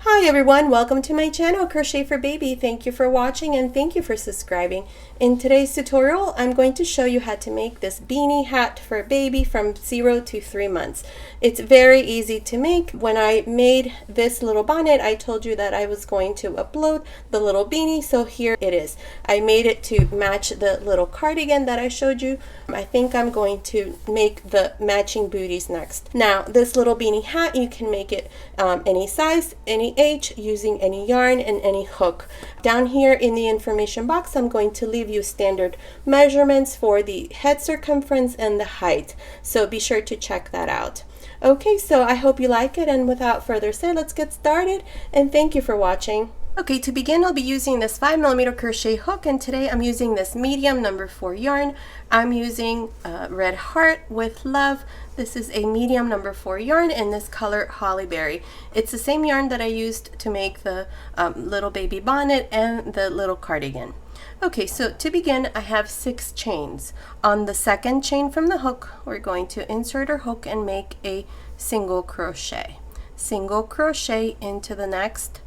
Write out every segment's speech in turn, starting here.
Hi everyone, welcome to my channel Crochet for Baby. Thank you for watching and thank you for subscribing. In today's tutorial, I'm going to show you how to make this beanie hat for a baby from 0 to 3 months. It's very easy to make. When I made this little bonnet, I told you that I was going to upload the little beanie, so here it is. I made it to match the little cardigan that I showed you. I think I'm going to make the matching booties next. Now, this little beanie hat, you can make it any size, any age, using any yarn and any hook. Down here in the information box, I'm going to leave you standard measurements for the head circumference and the height, so be sure to check that out. Okay, so I hope you like it, and without further ado, let's get started, and thank you for watching. Okay, to begin, I'll be using this 5mm crochet hook, and today I'm using this medium number 4 yarn. I'm using Red Heart with Love. This is a medium number 4 yarn in this color Holly Berry. It's the same yarn that I used to make the little baby bonnet and the little cardigan. Okay, so to begin, I have 6 chains. On the second chain from the hook, we're going to insert our hook and make a single crochet. Single crochet into the next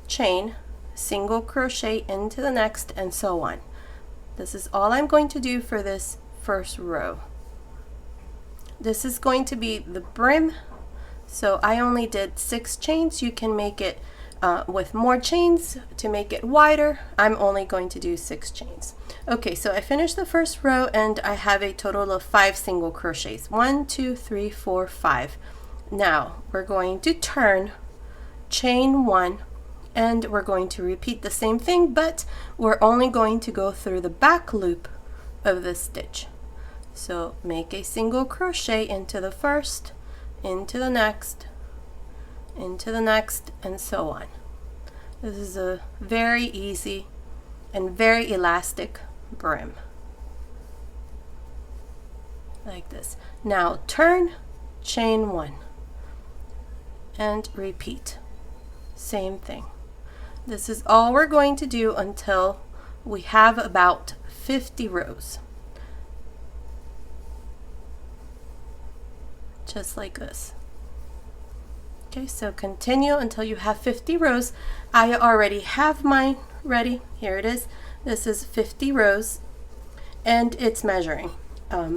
chain, single crochet into the next, and so on. This is all I'm going to do for this first row. This is going to be the brim, so I only did 6 chains. You can make it with more chains to make it wider. I'm only going to do 6 chains. Okay, so I finished the first row and I have a total of 5 single crochets. 1, 2, 3, 4, 5. Now we're going to turn, chain 1, and we're going to repeat the same thing, but we're only going to go through the back loop of the stitch. So make a single crochet into the first, into the next, into the next, and so on. This is a very easy and very elastic brim. Like this. Now turn, chain 1, and repeat. Same thing. This is all we're going to do until we have about 50 rows. Just like this. Okay, so continue until you have 50 rows. I already have mine ready. Here it is. This is 50 rows, and it's measuring.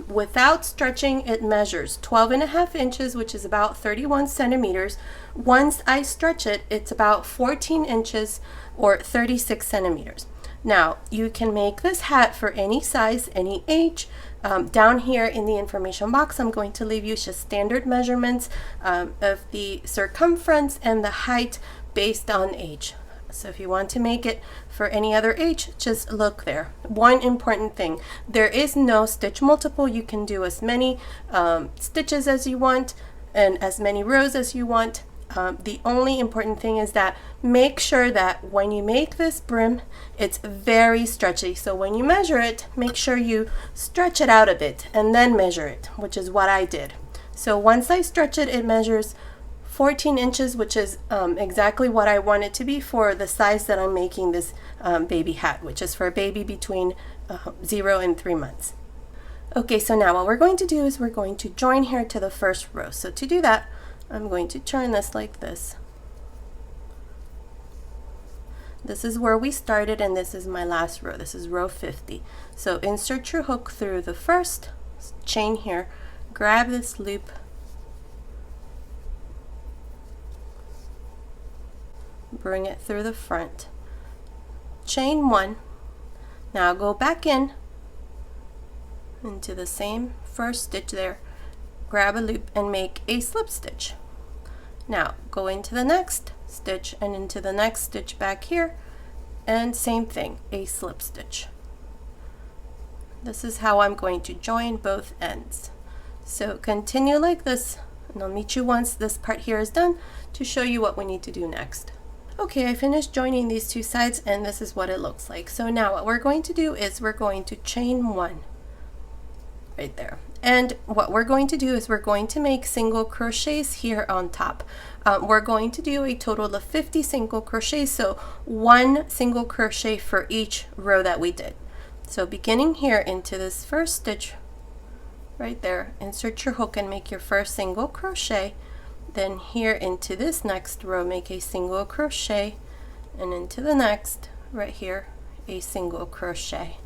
Without stretching, it measures 12.5 inches, which is about 31 centimeters. Once I stretch it, it's about 14 inches or 36 centimeters. Now, you can make this hat for any size, any age. Down here in the information box, I'm going to leave you just standard measurements of the circumference and the height based on age. So if you want to make it for any other age, just look there. One important thing, there is no stitch multiple. You can do as many stitches as you want and as many rows as you want. The only important thing is that make sure that when you make this brim, it's very stretchy. So when you measure it, make sure you stretch it out a bit and then measure it, which is what I did. So once I stretch it, it measures 14 inches, which is exactly what I want it to be for the size that I'm making this baby hat, which is for a baby between 0 and 3 months. Okay, so now what we're going to do is we're going to join here to the first row. So to do that, I'm going to turn this like this. This is where we started, and this is my last row. This is row 50. So insert your hook through the first chain here, grab this loop, bring it through the front, chain 1. Now go back in into the same first stitch there, grab a loop and make a slip stitch. Now go into the next stitch and into the next stitch back here, and same thing, a slip stitch. This is how I'm going to join both ends. So continue like this, and I'll meet you once this part here is done to show you what we need to do next. Okay, I finished joining these two sides, and this is what it looks like. So now what we're going to do is we're going to chain 1 right there. And what we're going to do is we're going to make single crochets here on top. We're going to do a total of 50 single crochets, so 1 single crochet for each row that we did. So beginning here into this first stitch right there, insert your hook and make your first single crochet. Then here into this next row, make a single crochet, and into the next, right here, a single crochet.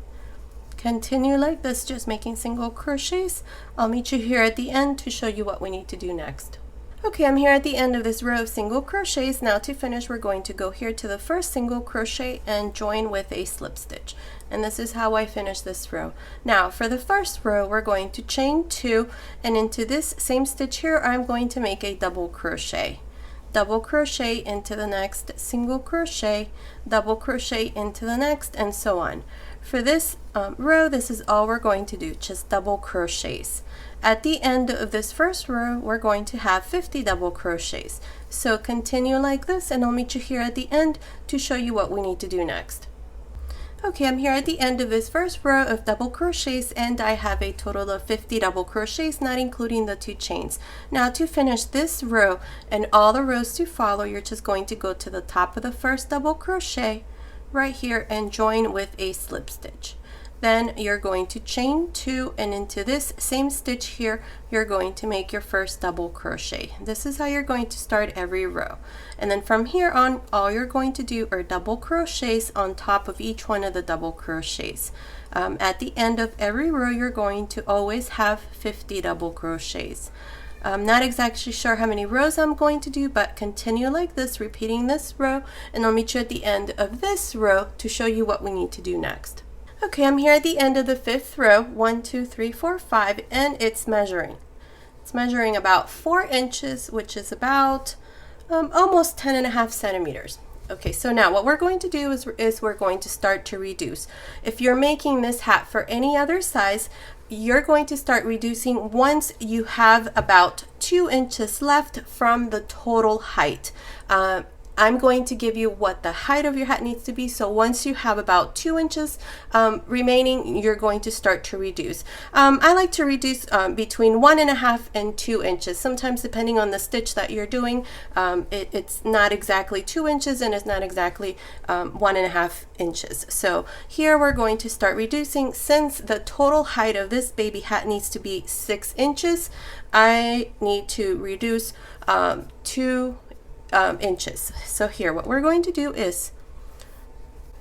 Continue like this, just making single crochets. I'll meet you here at the end to show you what we need to do next. Okay, I'm here at the end of this row of single crochets. Now to finish, we're going to go here to the first single crochet and join with a slip stitch. And this is how I finish this row. Now for the first row, we're going to chain 2, and into this same stitch here, I'm going to make a double crochet. Double crochet into the next single crochet, double crochet into the next, and so on. For this row, this is all we're going to do, just double crochets. At the end of this first row, we're going to have 50 double crochets. So continue like this, and I'll meet you here at the end to show you what we need to do next. Okay, I'm here at the end of this first row of double crochets, and I have a total of 50 double crochets, not including the 2 chains. Now to finish this row and all the rows to follow, you're just going to go to the top of the first double crochet right here and join with a slip stitch. Then you're going to chain 2, and into this same stitch here, you're going to make your first double crochet. This is how you're going to start every row. And then from here on, all you're going to do are double crochets on top of each one of the double crochets. At the end of every row, you're going to always have 50 double crochets. I'm not exactly sure how many rows I'm going to do, but continue like this, repeating this row, and I'll meet you at the end of this row to show you what we need to do next. Okay, I'm here at the end of the 5th row, 1, 2, 3, 4, 5, and it's measuring. It's measuring about 4 inches, which is about almost 10.5 centimeters. Okay, so now what we're going to do is we're going to start to reduce. If you're making this hat for any other size, you're going to start reducing once you have about 2 inches left from the total height. I'm going to give you what the height of your hat needs to be. So once you have about 2 inches remaining, you're going to start to reduce. I like to reduce between 1.5 and 2 inches. Sometimes depending on the stitch that you're doing, it's not exactly 2 inches and it's not exactly 1.5 inches. So here we're going to start reducing. Since the total height of this baby hat needs to be 6 inches, I need to reduce 2 inches. So here what we're going to do is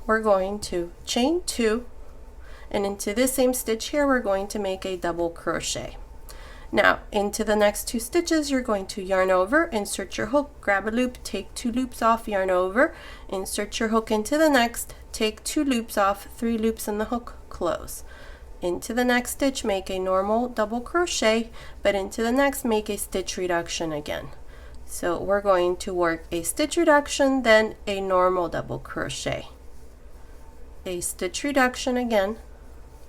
we're going to chain 2, and into this same stitch here we're going to make a double crochet. Now into the next 2 stitches you're going to yarn over, insert your hook, grab a loop, take 2 loops off, yarn over, insert your hook into the next, take 2 loops off, 3 loops in the hook, close. Into the next stitch make a normal double crochet, but into the next make a stitch reduction again. So we're going to work a stitch reduction, then a normal double crochet, a stitch reduction again,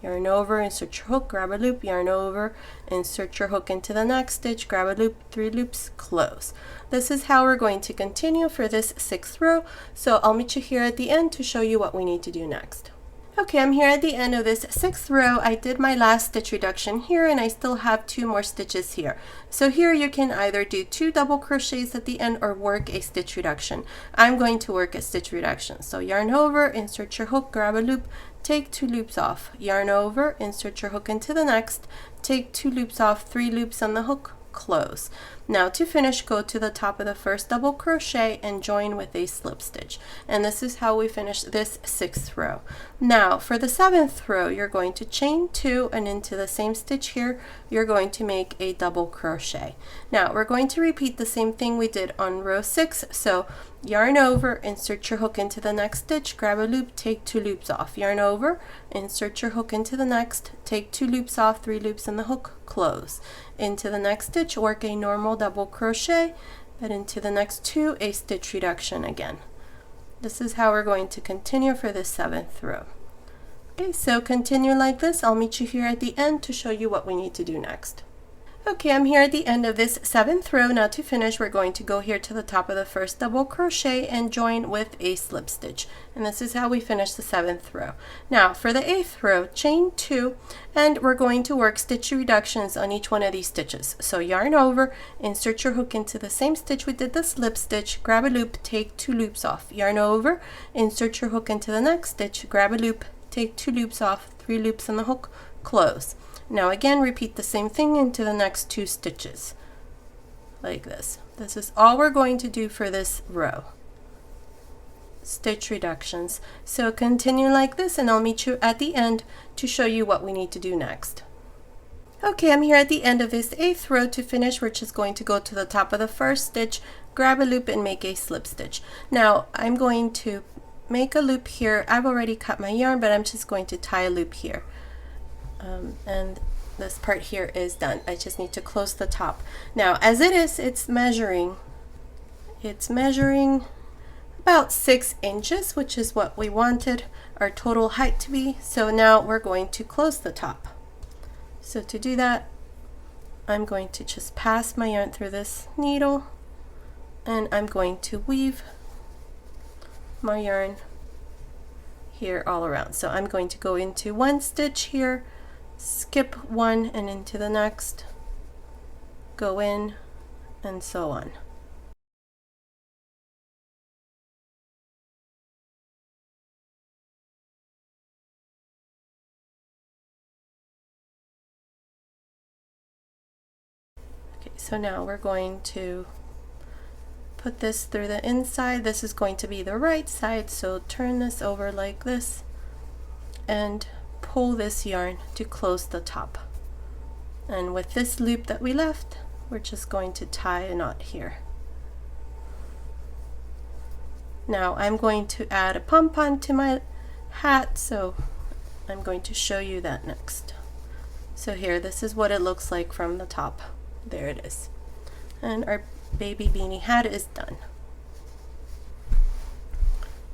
yarn over, insert your hook, grab a loop, yarn over, insert your hook into the next stitch, grab a loop, 3 loops, close. This is how we're going to continue for this 6th row. So I'll meet you here at the end to show you what we need to do next. Okay, I'm here at the end of this 6th row. I did my last stitch reduction here, and I still have 2 more stitches here. So here you can either do 2 double crochets at the end or work a stitch reduction. I'm going to work a stitch reduction. So yarn over, insert your hook, grab a loop, take 2 loops off, yarn over, insert your hook into the next, take 2 loops off, 3 loops on the hook, close. Now to finish, go to the top of the first double crochet and join with a slip stitch. And this is how we finish this 6th row. Now for the 7th row, you're going to chain 2, and into the same stitch here, you're going to make a double crochet. Now we're going to repeat the same thing we did on row 6. So yarn over, insert your hook into the next stitch, grab a loop, take 2 loops off, yarn over, insert your hook into the next, take 2 loops off, 3 loops in the hook, close. Into the next stitch, work a normal double crochet, but into the next 2, a stitch reduction again. This is how we're going to continue for the 7th row. Okay, so continue like this. I'll meet you here at the end to show you what we need to do next. Okay, I'm here at the end of this 7th row. Now to finish, we're going to go here to the top of the first double crochet and join with a slip stitch. And this is how we finish the 7th row. Now for the 8th row, chain 2, and we're going to work stitch reductions on each one of these stitches. So yarn over, insert your hook into the same stitch we did the slip stitch, grab a loop, take 2 loops off, yarn over, insert your hook into the next stitch, grab a loop, take 2 loops off, 3 loops in the hook, close. Now again, repeat the same thing into the next 2 stitches. like this. This is all we're going to do for this row. Stitch reductions. So continue like this, and I'll meet you at the end to show you what we need to do next. Okay, I'm here at the end of this 8th row. To finish, we're just going to go to the top of the first stitch, grab a loop, and make a slip stitch. Now I'm going to make a loop here. I've already cut my yarn, but I'm just going to tie a loop here. And this part here is done. I just need to close the top. Now, as it is, it's measuring about 6 inches, which is what we wanted our total height to be. So now we're going to close the top. So to do that, I'm going to just pass my yarn through this needle, and I'm going to weave my yarn here all around. So I'm going to go into one stitch here, skip one and into the next, go in, and so on. Okay, so now we're going to put this through the inside. This is going to be the right side, so turn this over like this and pull this yarn to close the top. And with this loop that we left, we're just going to tie a knot here. Now I'm going to add a pom-pom to my hat, so I'm going to show you that next. So here, this is what it looks like from the top. There it is. And our baby beanie hat is done.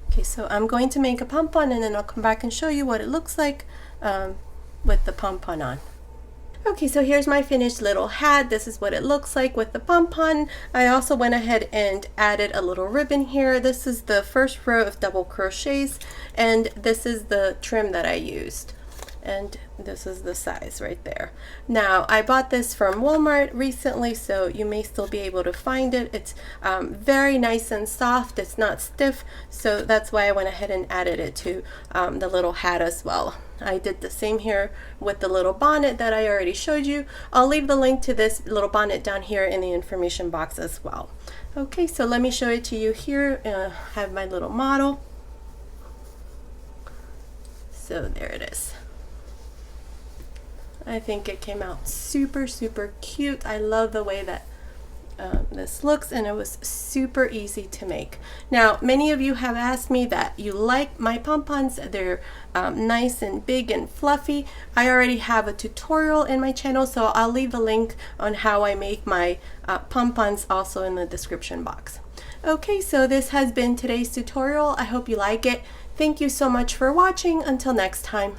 Okay, so I'm going to make a pom-pom, and then I'll come back and show you what it looks like with the pom-pom on. Okay, so here's my finished little hat. This is what it looks like with the pom-pom. I also went ahead and added a little ribbon here. This is the first row of double crochets, and this is the trim that I used. And this is the size right there. Now, I bought this from Walmart recently, so you may still be able to find it. It's very nice and soft. It's not stiff, so that's why I went ahead and added it to the little hat as well. I did the same here with the little bonnet that I already showed you. I'll leave the link to this little bonnet down here in the information box as well. Okay, so let me show it to you here. I have my little model. So there it is. I think it came out super cute. I love the way that this looks, and it was super easy to make. Now, many of you have asked me that you like my pom-poms. They're nice and big and fluffy. I already have a tutorial in my channel, so I'll leave the link on how I make my pom-poms also in the description box. Okay, so this has been today's tutorial. I hope you like it. Thank you so much for watching. Until next time.